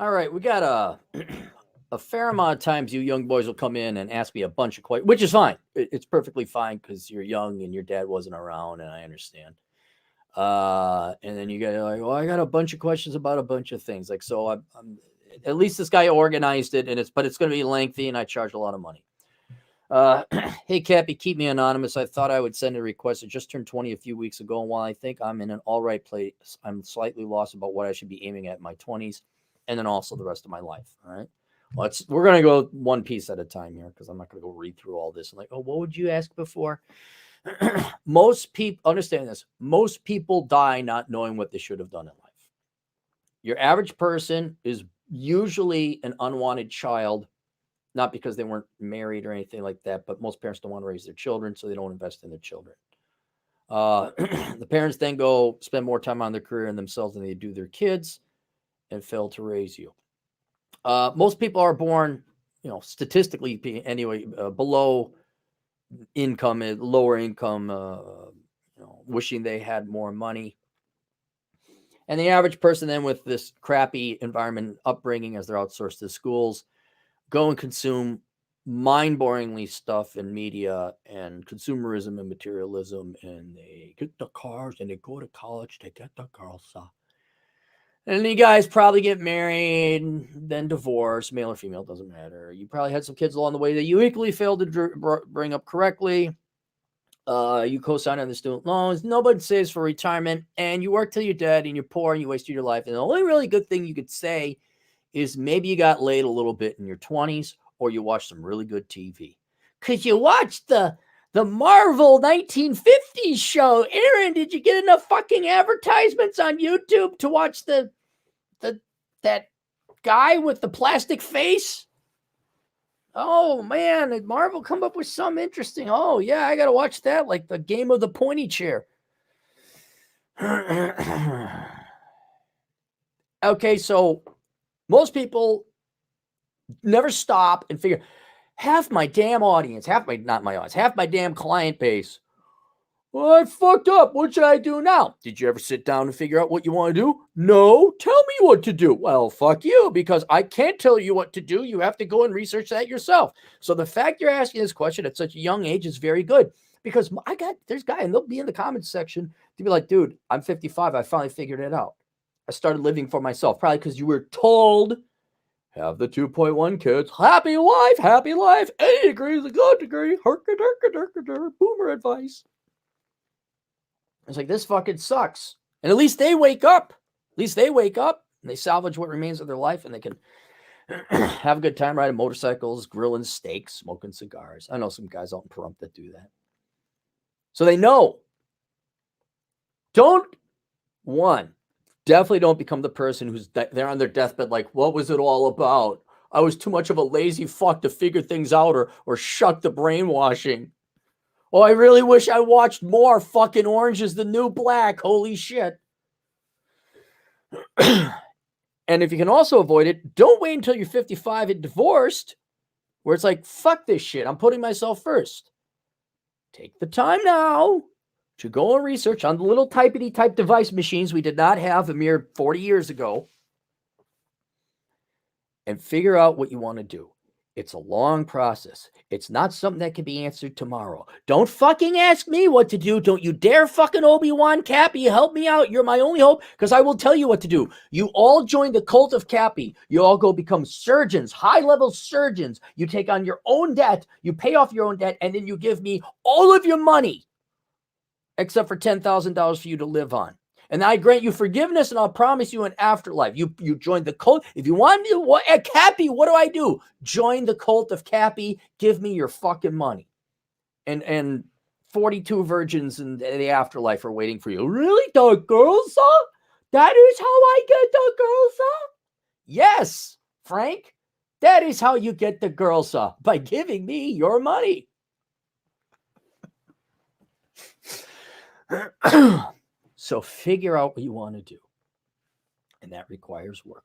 All right, we got a fair amount of times you young boys will come in and ask me a bunch of questions, which is fine. It's perfectly fine because you're young and your dad wasn't around, and I understand. And then you get like, well, I got a bunch of questions about a bunch of things. Like, so I'm at least this guy organized it, and it's going to be lengthy, and I charge a lot of money. Uh, hey, Cappy, keep me anonymous. I thought I would send a request. I just turned 20 a few weeks ago, and while I think I'm in an all right place, I'm slightly lost about what I should be aiming at in my 20s and then also the rest of my life. All right. We're going to go one piece at a time here because I'm not going to go read through all this. And like, oh, what would you ask before? Most people, understand this, most people die not knowing what they should have done in life. Your average person is usually an unwanted child, not because they weren't married or anything like that, but most parents don't want to raise their children, so they don't invest in their children. The parents then go spend more time on their career and themselves than they do their kids and fail to raise you. Most people are born, statistically anyway, below income, lower income, wishing they had more money. And the average person then with this crappy environment upbringing as they're outsourced to schools go and consume mind-boringly stuff in media and consumerism and materialism, and they get the cars and they go to college to get the girls. And you guys probably get married, then divorce, male or female, doesn't matter. You probably had some kids along the way that you equally failed to bring up correctly. You co-sign on the student loans. Nobody saves for retirement, and you work till you're dead, and you're poor, and you wasted your life. And the only really good thing you could say is maybe you got laid a little bit in your 20s, or you watched some really good TV. Because you watched the Marvel 1950s show. Aaron, did you get enough fucking advertisements on YouTube to watch that guy with the plastic face? Oh man, did Marvel come up with something interesting? Oh yeah, I gotta watch that, like the game of the pointy chair. Okay, so most people never stop and figure, half my damn audience, half my damn client base. Well, I fucked up. What should I do now? Did you ever sit down and figure out what you want to do? No. Tell me what to do. Well, fuck you, because I can't tell you what to do. You have to go and research that yourself. So the fact you're asking this question at such a young age is very good, because there's guys, and they'll be in the comments section to be like, dude, I'm 55. I finally figured it out. I started living for myself, probably because you were told, have the 2.1 kids, happy life, 80 degrees, a good degree, boomer advice. It's like, this fucking sucks. And at least they wake up. And they salvage what remains of their life, and they can have a good time riding motorcycles, grilling steaks, smoking cigars. I know some guys out in Pahrump that do that. So they know. Definitely don't become the person who's there on their deathbed like, what was it all about? I was too much of a lazy fuck to figure things out or shuck the brainwashing. Oh, I really wish I watched more. Fucking Orange is the New Black. Holy shit. And if you can also avoid it, don't wait until you're 55 and divorced, where it's like, fuck this shit. I'm putting myself first. Take the time now to go and research on the little typety type device machines we did not have a mere 40 years ago, and figure out what you want to do. It's a long process. It's not something that can be answered tomorrow. Don't fucking ask me what to do. Don't you dare fucking Obi-Wan Cappy. Help me out. You're my only hope, because I will tell you what to do. You all join the cult of Cappy. You all go become surgeons, high-level surgeons. You take on your own debt. You pay off your own debt, and then you give me all of your money, except for $10,000 for you to live on. And I grant you forgiveness, and I'll promise you an afterlife. You join the cult. If you want to, at Cappy, what do? Join the cult of Cappy. Give me your fucking money. And 42 virgins in the afterlife are waiting for you. Really? The girls, huh? That is how I get the girls, huh? Yes, Frank. That is how you get the girls, huh? By giving me your money. So figure out what you want to do. And that requires work.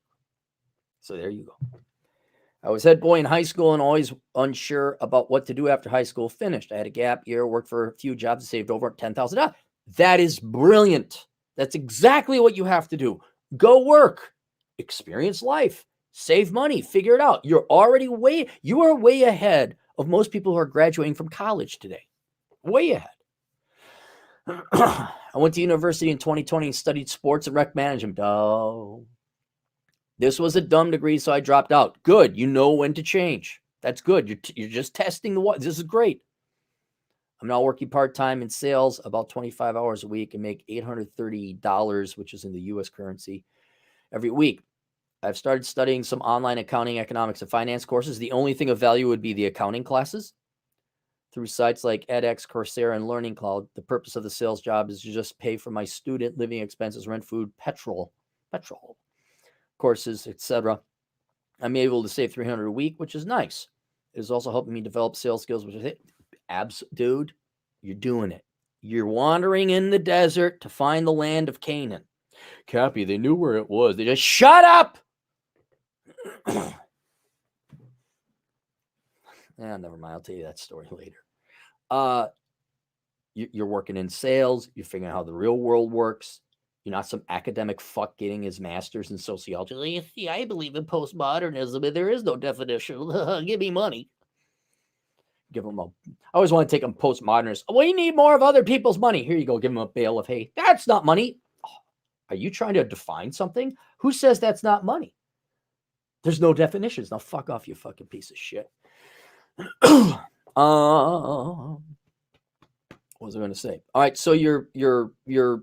So there you go. I was head boy in high school and always unsure about what to do after high school finished. I had a gap year, worked for a few jobs, and saved over $10,000. That is brilliant. That's exactly what you have to do. Go work. Experience life. Save money, figure it out. You are way ahead of most people who are graduating from college today. Way ahead. I went to university in 2020 and studied sports and rec management. Oh, this was a dumb degree, so I dropped out. Good. You know when to change. That's good. You're just testing the water. This is great. I'm now working part-time in sales, about 25 hours a week, and make $830, which is in the U.S. currency, every week. I've started studying some online accounting, economics, and finance courses. The only thing of value would be the accounting classes. Through sites like edX, Coursera, and Learning Cloud, the purpose of the sales job is to just pay for my student living expenses, rent, food, petrol, courses, etc. I'm able to save $300 a week, which is nice. It is also helping me develop sales skills, which is dude, you're doing it. You're wandering in the desert to find the land of Canaan. Cappy, they knew where it was. They just shut up. Never mind. I'll tell you that story later. You're working in sales. You're figuring out how the real world works. You're not some academic fuck getting his master's in sociology. Yeah, I believe in postmodernism, but there is no definition. Give me money. Give them I always want to take them postmodernists. We need more of other people's money. Here you go. Give them a bale of hay. That's not money. Are you trying to define something? Who says that's not money? There's no definitions. Now fuck off, you fucking piece of shit. What was I going to say? All right, so you're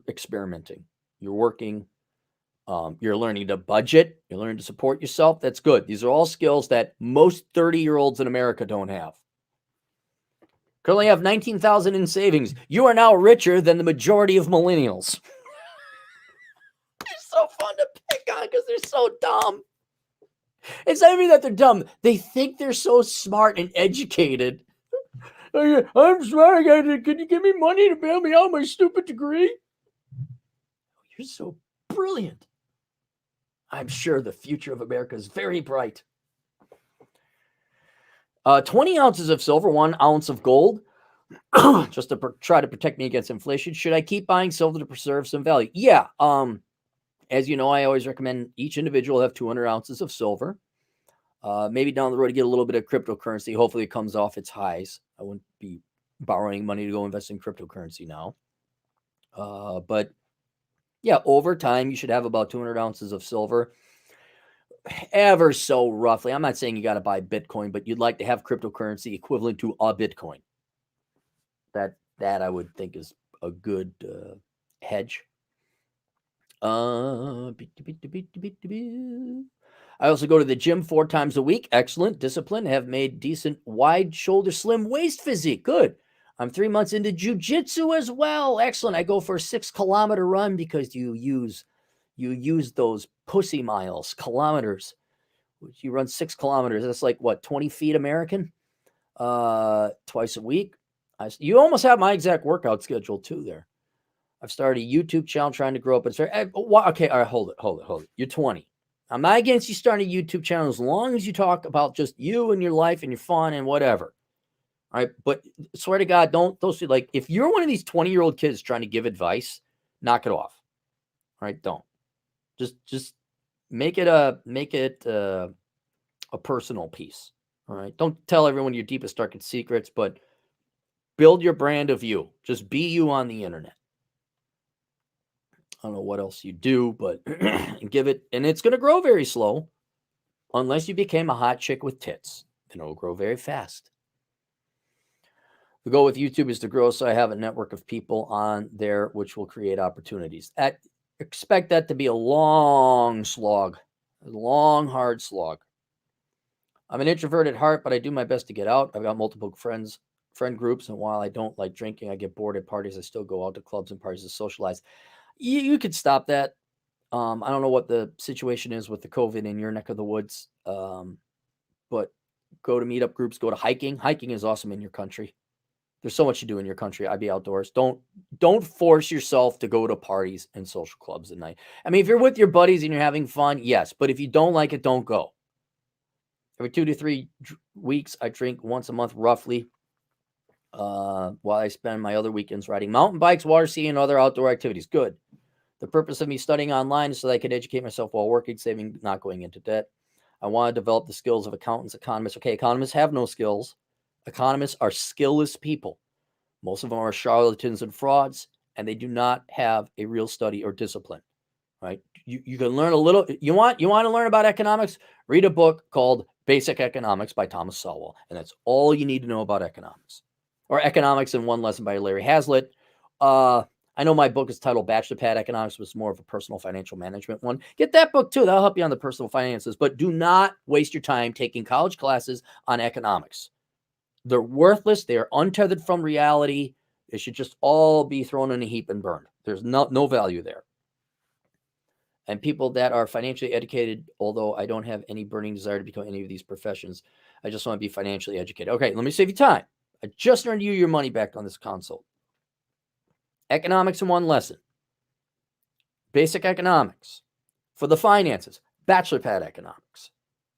experimenting. You're working. You're learning to budget. You're learning to support yourself. That's good. These are all skills that most 30-year-olds in America don't have. Currently have 19,000 in savings. You are now richer than the majority of millennials. They're so fun to pick on because they're so dumb. It's not even that they're dumb. They think they're so smart and educated. I'm smart. Can you give me money to bail me out of my stupid degree? You're so brilliant. I'm sure the future of America is very bright. 20 ounces of silver, 1 ounce of gold, just to try to protect me against inflation. Should I keep buying silver to preserve some value? Yeah. As you know, I always recommend each individual have 200 ounces of silver. Maybe down the road to get a little bit of cryptocurrency. Hopefully it comes off its highs. I wouldn't be borrowing money to go invest in cryptocurrency now. But yeah, over time, you should have about 200 ounces of silver. Ever so roughly. I'm not saying you got to buy Bitcoin, but you'd like to have cryptocurrency equivalent to a Bitcoin. That I would think is a good hedge. I also go to the gym 4 times a week. Excellent. Discipline. Have made decent wide shoulder, slim waist physique. Good. I'm 3 months into jiu-jitsu as well. Excellent. I go for a 6-kilometer run because you use those pussy miles, kilometers. You run 6 kilometers. That's like what, 20 feet American? Twice a week. You almost have my exact workout schedule too there. I've started a YouTube channel trying to grow up. Okay, all right, hold it. You're 20. I'm not against you starting a YouTube channel as long as you talk about just you and your life and your fun and whatever. All right, but swear to God, don't like if you're one of these 20-year-old kids trying to give advice, knock it off. All right, don't. Just make it a personal piece. All right, don't tell everyone your deepest darkest secrets, but build your brand of you. Just be you on the internet. I don't know what else you do, but give it, and it's going to grow very slow unless you became a hot chick with tits. Then it'll grow very fast. The goal with YouTube is to grow so I have a network of people on there, which will create opportunities. Expect that to be a long slog, a long, hard slog. I'm an introvert at heart, but I do my best to get out. I've got multiple friend groups, and while I don't like drinking, I get bored at parties. I still go out to clubs and parties to socialize. You could stop that. I don't know what the situation is with the COVID in your neck of the woods, but go to meetup groups, go to hiking. Hiking is awesome in your country. There's so much to do in your country. I'd be outdoors. Don't force yourself to go to parties and social clubs at night. I mean, if you're with your buddies and you're having fun, yes. But if you don't like it, don't go. Every 2 to 3 weeks, I drink once a month, roughly, while I spend my other weekends riding mountain bikes, water skiing, and other outdoor activities. Good. The purpose of me studying online is so that I can educate myself while working, saving, not going into debt. I want to develop the skills of accountants, economists. Okay, economists have no skills. Economists are skillless people. Most of them are charlatans and frauds, and they do not have a real study or discipline, right? You can learn a little. You want to learn about economics? Read a book called Basic Economics by Thomas Sowell, and that's all you need to know about economics. Or Economics in One Lesson by Larry Hazlitt. I know my book is titled Bachelor Pad Economics, but it's more of a personal financial management one. Get that book too. That'll help you on the personal finances. But do not waste your time taking college classes on economics. They're worthless. They are untethered from reality. They should just all be thrown in a heap and burned. There's no value there. And people that are financially educated, although I don't have any burning desire to become any of these professions, I just want to be financially educated. Okay, let me save you time. I just earned you your money back on this consult. Economics in One Lesson. Basic Economics. For the finances, Bachelor Pad Economics.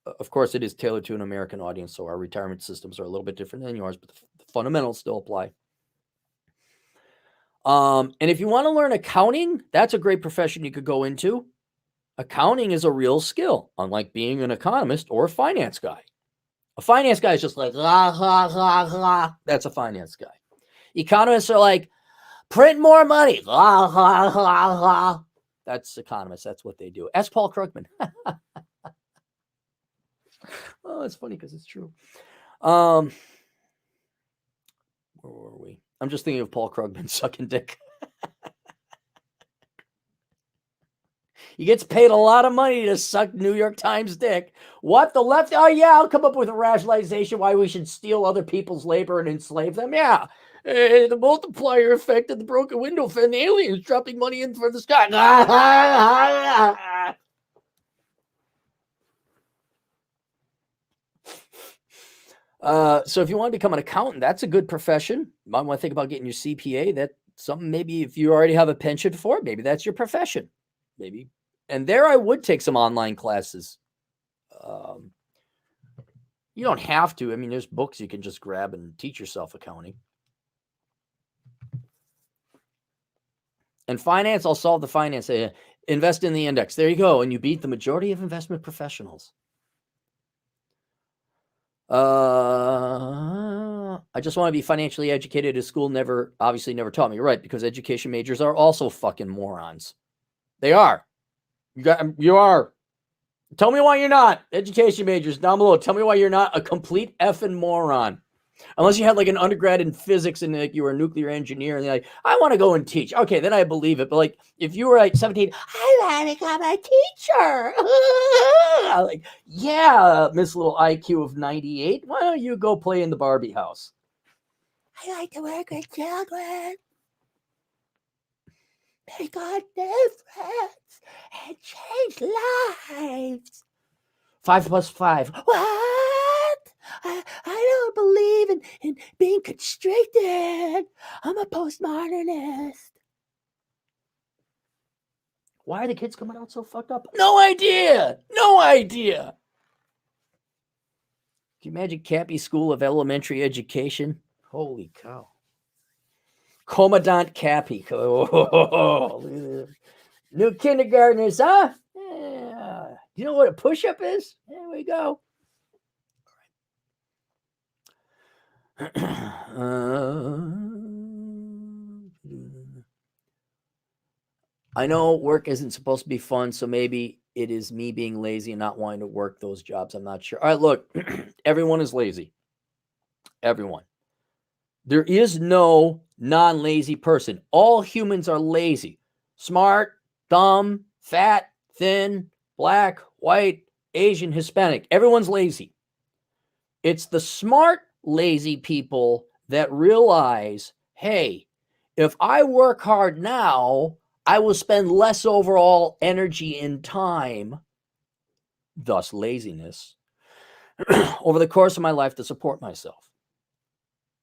Of course, it is tailored to an American audience, so our retirement systems are a little bit different than yours, but the fundamentals still apply. And if you want to learn accounting, that's a great profession you could go into. Accounting is a real skill, unlike being an economist or a finance guy. A finance guy is just like, la, la, la, la. That's a finance guy. Economists are like, print more money. La, la, la, la. That's economists. That's what they do. Ask Paul Krugman. Oh, it's funny because it's true. Where were we? I'm just thinking of Paul Krugman sucking dick. He gets paid a lot of money to suck New York Times dick. What? The left? Oh, yeah, I'll come up with a rationalization why we should steal other people's labor and enslave them. Yeah. The multiplier effect of the broken window for the aliens dropping money in from the sky. So if you want to become an accountant, that's a good profession. You might want to think about getting your CPA. That's something maybe if you already have a penchant for it, maybe that's your profession. Maybe. And there I would take some online classes. You don't have to. I mean, there's books you can just grab and teach yourself accounting. And finance, I'll solve the finance. Invest in the index. There you go. And you beat the majority of investment professionals. I just want to be financially educated. At school obviously never taught me. Right, because education majors are also fucking morons. They are. You are. Tell me why you're not. Education majors down below. Tell me why you're not a complete effing moron. Unless you had like an undergrad in physics and like you were a nuclear engineer and you're like, I want to go and teach. Okay, then I believe it. But like if you were like 17, I want to become a teacher. Like, yeah, Miss Little IQ of 98. Why don't you go play in the Barbie house? I like to work with children. Make a difference and change lives. 5 + 5. What? I don't believe in being constricted. I'm a postmodernist. Why are the kids coming out so fucked up? No idea. No idea. Can you imagine Cappy School of Elementary Education? Holy cow. Commandant Cappy. Oh, new kindergartners, huh? Yeah. You know what a push-up is? There we go. I know work isn't supposed to be fun, so maybe it is me being lazy and not wanting to work those jobs. I'm not sure. All right, look, everyone is lazy. Everyone. There is no non-lazy person. All humans are lazy. Smart, dumb, fat, thin, black, white, Asian, Hispanic. Everyone's lazy. It's the smart, lazy people that realize, hey, if I work hard now, I will spend less overall energy and time, thus laziness, over the course of my life to support myself.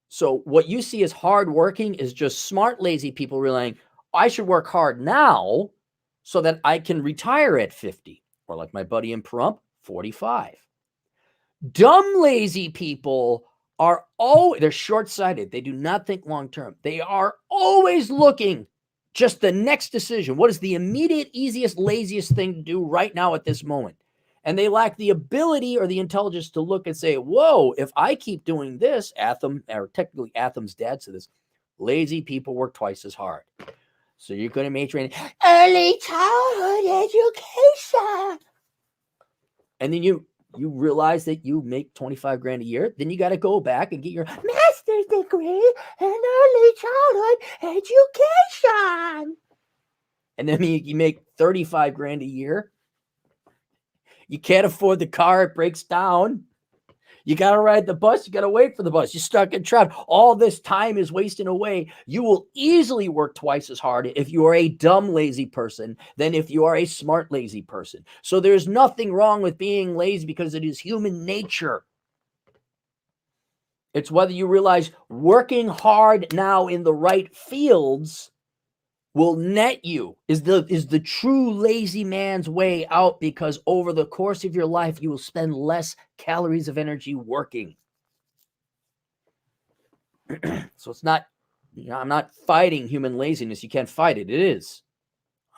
So what you see as hardworking is just smart, lazy people realizing I should work hard now so that I can retire at 50, or like my buddy in Pahrump, 45. Dumb, lazy people are they're short-sighted. They do not think long-term. They are always looking just the next decision. What is the immediate, easiest, laziest thing to do right now at this moment? And they lack the ability or the intelligence to look and say, whoa, if I keep doing this, technically Atham's dad said this, lazy people work twice as hard. So you're going to major in early childhood education. And then you realize that you make 25 grand a year. Then you got to go back and get your master's degree in early childhood education. And then you make 35 grand a year. You can't afford the car. It breaks down. You got to ride the bus. You got to wait for the bus. You're stuck in traffic. All this time is wasting away. You will easily work twice as hard if you are a dumb, lazy person than if you are a smart, lazy person. So there's nothing wrong with being lazy because it is human nature. It's whether you realize working hard now in the right fields will net you is the true lazy man's way out, because over the course of your life, you will spend less calories of energy working. So it's not, I'm not fighting human laziness. You can't fight it. It is.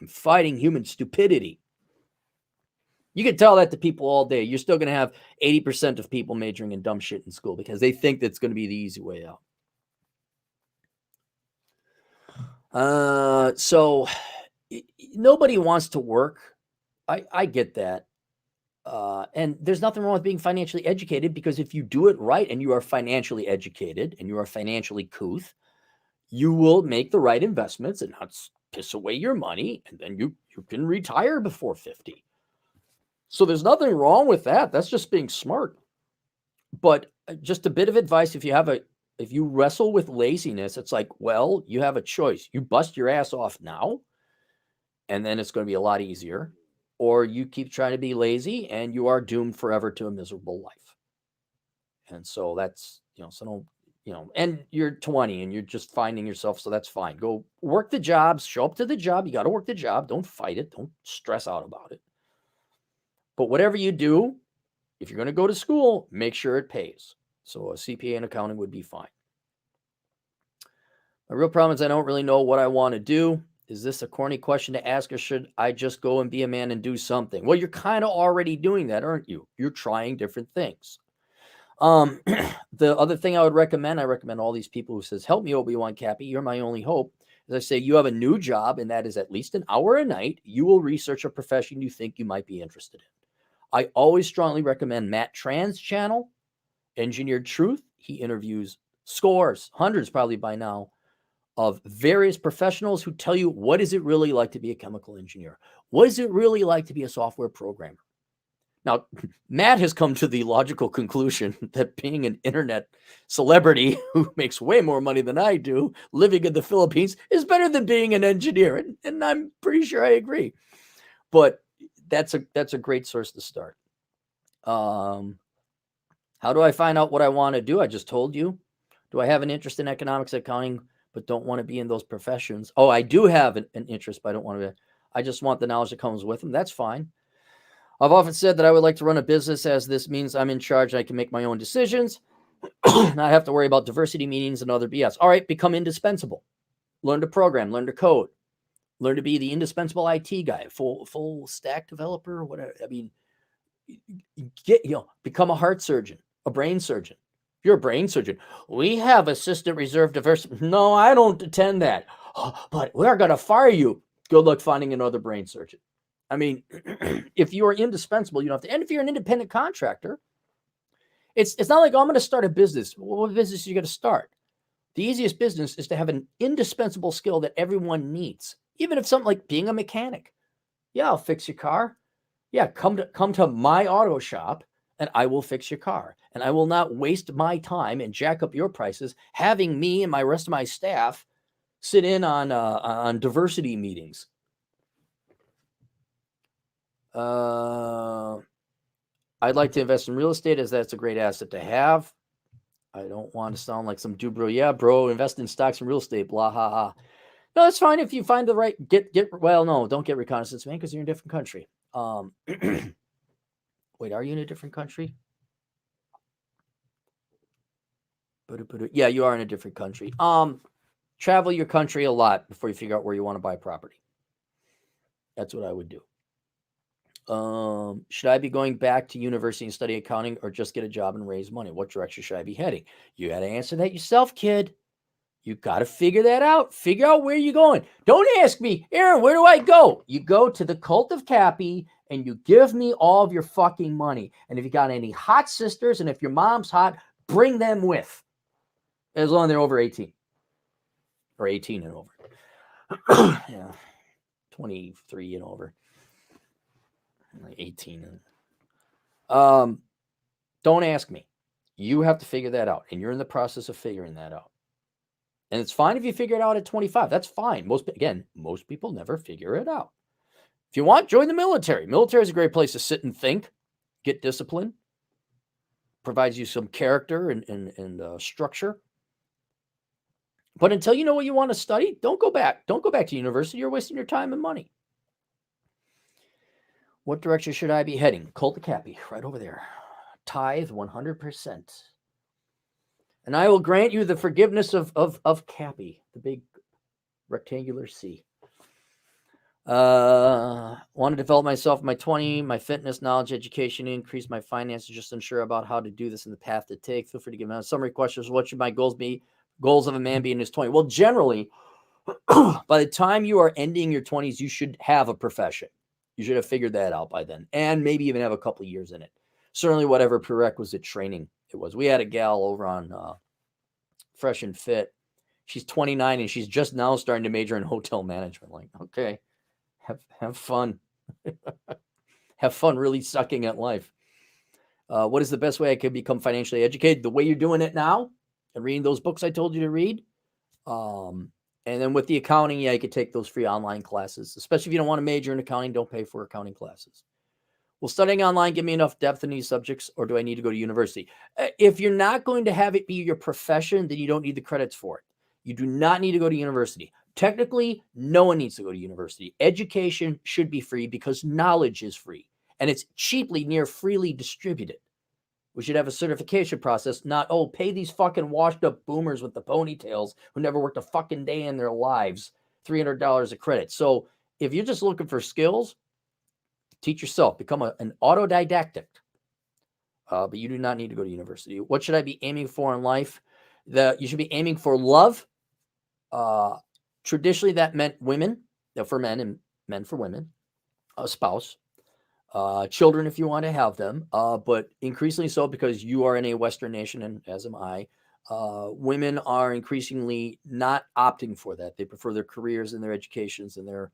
I'm fighting human stupidity. You can tell that to people all day. You're still going to have 80% of people majoring in dumb shit in school because they think that's going to be the easy way out. So nobody wants to work. I get that. And there's nothing wrong with being financially educated, because if you do it right and you are financially educated and you are financially couth, you will make the right investments and not piss away your money. And then you can retire before 50. So there's nothing wrong with that. That's just being smart. But just a bit of advice, if you wrestle with laziness, it's like, well, you have a choice. You bust your ass off now, and then it's going to be a lot easier. Or you keep trying to be lazy and you are doomed forever to a miserable life. And so that's, so don't, and you're 20 and you're just finding yourself. So that's fine. Go work the jobs, show up to the job. You got to work the job. Don't fight it. Don't stress out about it. But whatever you do, if you're going to go to school, make sure it pays. So a CPA and accounting would be fine. My real problem is I don't really know what I want to do. Is this a corny question to ask, or should I just go and be a man and do something? Well, you're kind of already doing that, aren't you? You're trying different things. The other thing I recommend all these people who says, help me, Obi-Wan Cappy, you're my only hope. As I say, you have a new job, and that is at least an hour a night. You will research a profession you think you might be interested in. I always strongly recommend Matt Tran's channel, Engineered Truth. He interviews scores, hundreds probably by now, of various professionals who tell you, what is it really like to be a chemical engineer? What is it really like to be a software programmer? Now, Matt has come to the logical conclusion that being an internet celebrity who makes way more money than I do, living in the Philippines, is better than being an engineer. And I'm pretty sure I agree. But that's a great source to start. How do I find out what I want to do? I just told you. Do I have an interest in economics, accounting, but don't want to be in those professions? Oh, I do have an interest, but I don't want to be. I just want the knowledge that comes with them. That's fine. I've often said that I would like to run a business, as this means I'm in charge and I can make my own decisions. Not have to worry about diversity meetings and other BS. All right, become indispensable. Learn to program, learn to code, learn to be the indispensable IT guy, full stack developer, or whatever. I mean, become a heart surgeon, a brain surgeon. If you're a brain surgeon, we have assistant reserve diversity. No, I don't attend that. Oh, but we're going to fire you. Good luck finding another brain surgeon. I mean, if you are indispensable, you don't have to. And if you're an independent contractor, it's not like, oh, I'm going to start a business. Well, what business are you going to start? The easiest business is to have an indispensable skill that everyone needs. Even if something like being a mechanic. Yeah, I'll fix your car. Yeah, come to my auto shop and I will fix your car. And I will not waste my time and jack up your prices having me and my rest of my staff sit in on diversity meetings. I'd like to invest in real estate, as that's a great asset to have. I don't want to sound like some dude, bro. Yeah, bro, invest in stocks and real estate, blah, ha, ha. No, that's fine if you find the right, well, no, don't get reconnaissance, man, because you're in a different country. Wait, are you in a different country? Yeah, you are in a different country. Travel your country a lot before you figure out where you want to buy property. That's what I would do. Should I be going back to university and study accounting or just get a job and raise money? What direction should I be heading? You got to answer that yourself, kid. You got to figure that out. Figure out where you're going. Don't ask me, Aaron, where do I go? You go to the Cult of Cappy and you give me all of your fucking money. And if you got any hot sisters and if your mom's hot, bring them with. As long as they're over 18. Or 18 and over. Yeah. 23 and over. 18 and don't ask me. You have to figure that out. And you're in the process of figuring that out. And it's fine if you figure it out at 25. That's fine. Most people never figure it out. If you want, join the military. Military is a great place to sit and think, get discipline, provides you some character and structure. But until you know what you want to study, don't go back. Don't go back to university. You're wasting your time and money. What direction should I be heading? Cult of Cappy, right over there. Tithe 100%. And I will grant you the forgiveness of Cappy, the big rectangular C. Want to develop myself in my 20s, my fitness, knowledge, education, increase my finances, just unsure about how to do this and the path to take. Feel free to give me a summary questions. What should my goals be? Goals of a man be in his 20s? Well, generally, by the time you are ending your 20s, you should have a profession. You should have figured that out by then, and maybe even have a couple of years in it. Certainly whatever prerequisite training it was. We had a gal over on Fresh and Fit. She's 29 and she's just now starting to major in hotel management. Like, okay, have fun. Have fun really sucking at life. What is the best way I could become financially educated? The way you're doing it now and reading those books I told you to read. And then with the accounting, yeah, you could take those free online classes, especially if you don't want to major in accounting, don't pay for accounting classes. Will studying online give me enough depth in these subjects, or do I need to go to university? If you're not going to have it be your profession, then you don't need the credits for it. You do not need to go to university. Technically, no one needs to go to university. Education should be free because knowledge is free, and it's cheaply, near freely distributed. We should have a certification process, not, pay these fucking washed up boomers with the ponytails who never worked a fucking day in their lives, $300 a credit. So if you're just looking for skills, teach yourself, become an autodidactic. But you do not need to go to university. What should I be aiming for in life? You should be aiming for love. Traditionally, that meant women, for men, and men for women, a spouse, children if you want to have them, but increasingly so because you are in a Western nation, and as am I. Women are increasingly not opting for that. They prefer their careers and their educations and their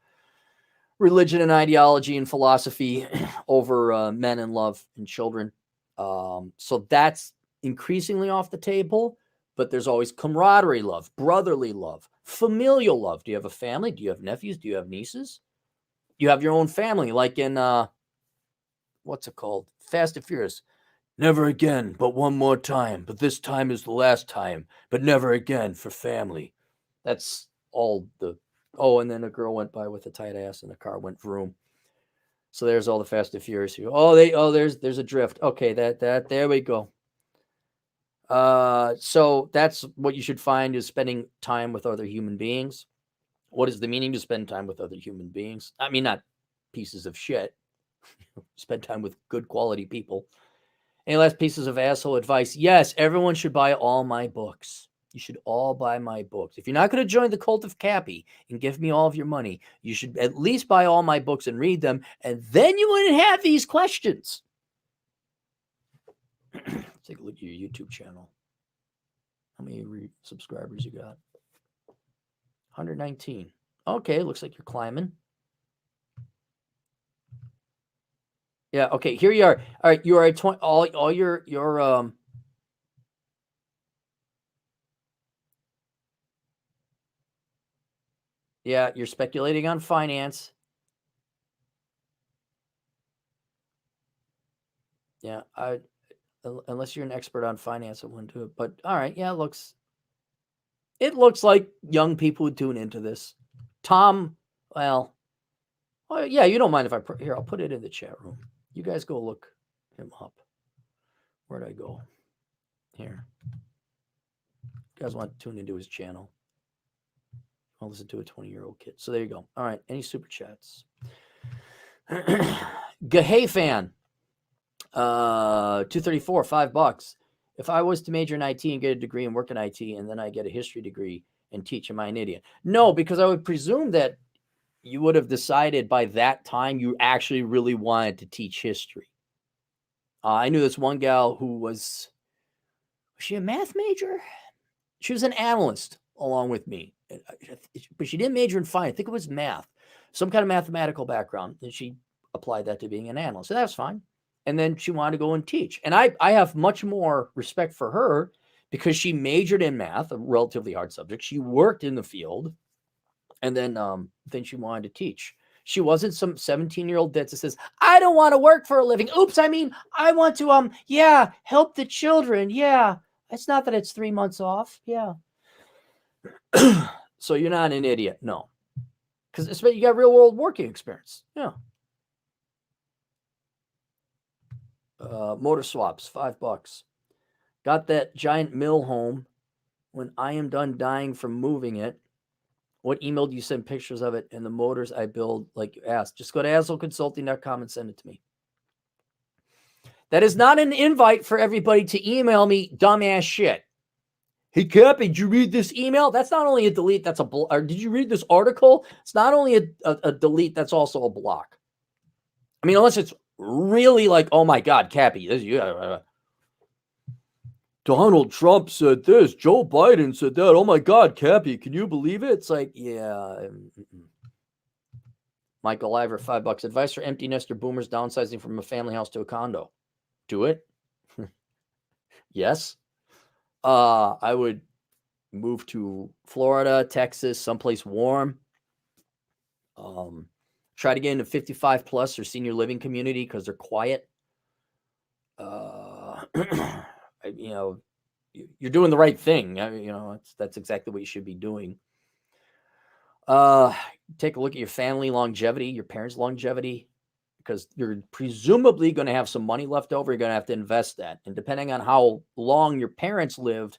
religion and ideology and philosophy over men and love and children. So that's increasingly off the table, but there's always camaraderie love, brotherly love, familial love. Do you have a family? Do you have nephews? Do you have nieces? You have your own family, like in, what's it called? Fast and Furious. Never again, but one more time. But this time is the last time, but never again for family. That's all the... Oh, and then a girl went by with a tight ass and the car went vroom. So there's all the Fast and Furious here. There's a drift. Okay, there we go. So that's what you should find, is spending time with other human beings. What is the meaning to spend time with other human beings? I mean, not pieces of shit. Spend time with good quality people. Any last pieces of asshole advice? Yes, everyone should buy all my books. You should all buy my books. If you're not going to join the Cult of Cappy and give me all of your money, you should at least buy all my books and read them, and then you wouldn't have these questions. Take a look at your YouTube channel. How many subscribers you got? 119. Okay, looks like you're climbing. Yeah, okay, here you are. All right, you are at 20, all your yeah, you're speculating on finance. Yeah, unless you're an expert on finance, I wouldn't do it. But all right, yeah, it looks like young people would tune into this. Tom, well, yeah, you don't mind if I'll put it in the chat room. You guys go look him up. Where'd I go? Here. You guys want to tune into his channel? I'll listen to a 20-year-old kid. So there you go. All right, any super chats? Gahey fan. 234, $5. If I was to major in IT and get a degree and work in IT, and then I get a history degree and teach, am I an idiot? No, because I would presume that you would have decided by that time you actually really wanted to teach history. I knew this one gal who was she a math major? She was an analyst along with me, but she didn't major in finance. I think it was math, some kind of mathematical background, and she applied that to being an analyst. So that's fine. And then she wanted to go and teach. And I have much more respect for her because she majored in math, a relatively hard subject. She worked in the field, and then she wanted to teach. She wasn't some 17-year-old that says, I don't want to work for a living. Oops, I mean, I want to, help the children. Yeah, it's not that it's 3 months off. Yeah. So you're not an idiot. No. Because you got real world working experience. Yeah. Motor swaps, $5. Got that giant mill home. When I am done dying from moving it, what email do you send pictures of it and the motors I build like you asked? Just go to assholeconsulting.com and send it to me. That is not an invite for everybody to email me dumbass shit. Hey, Cappy, did you read this email? That's not only a delete, that's a block. Or did you read this article? It's not only a delete, that's also a block. I mean, unless it's really like, oh my God, Cappy, Donald Trump said this, Joe Biden said that. Oh my God, Cappy, can you believe it? It's like, yeah. Michael Ivor, $5. Advice for empty nester boomers downsizing from a family house to a condo. Do it. Yes. I would move to Florida, Texas, someplace warm. Try to get into 55 plus or senior living community because they're quiet. You're doing the right thing. That's exactly what you should be doing. Take a look at your family longevity, your parents' longevity, because you're presumably going to have some money left over. You're going to have to invest that. And depending on how long your parents lived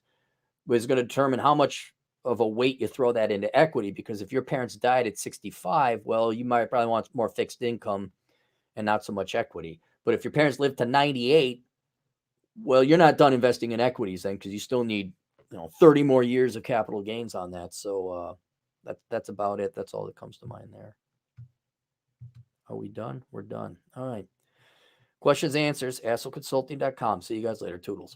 was going to determine how much of a weight you throw that into equity. Because if your parents died at 65, well, you might probably want more fixed income and not so much equity. But if your parents lived to 98, well, you're not done investing in equities then, because you still need 30 more years of capital gains on that. So that's about it. That's all that comes to mind there. Are we done? We're done. All right. Questions, answers, assholeconsulting.com. See you guys later. Toodles.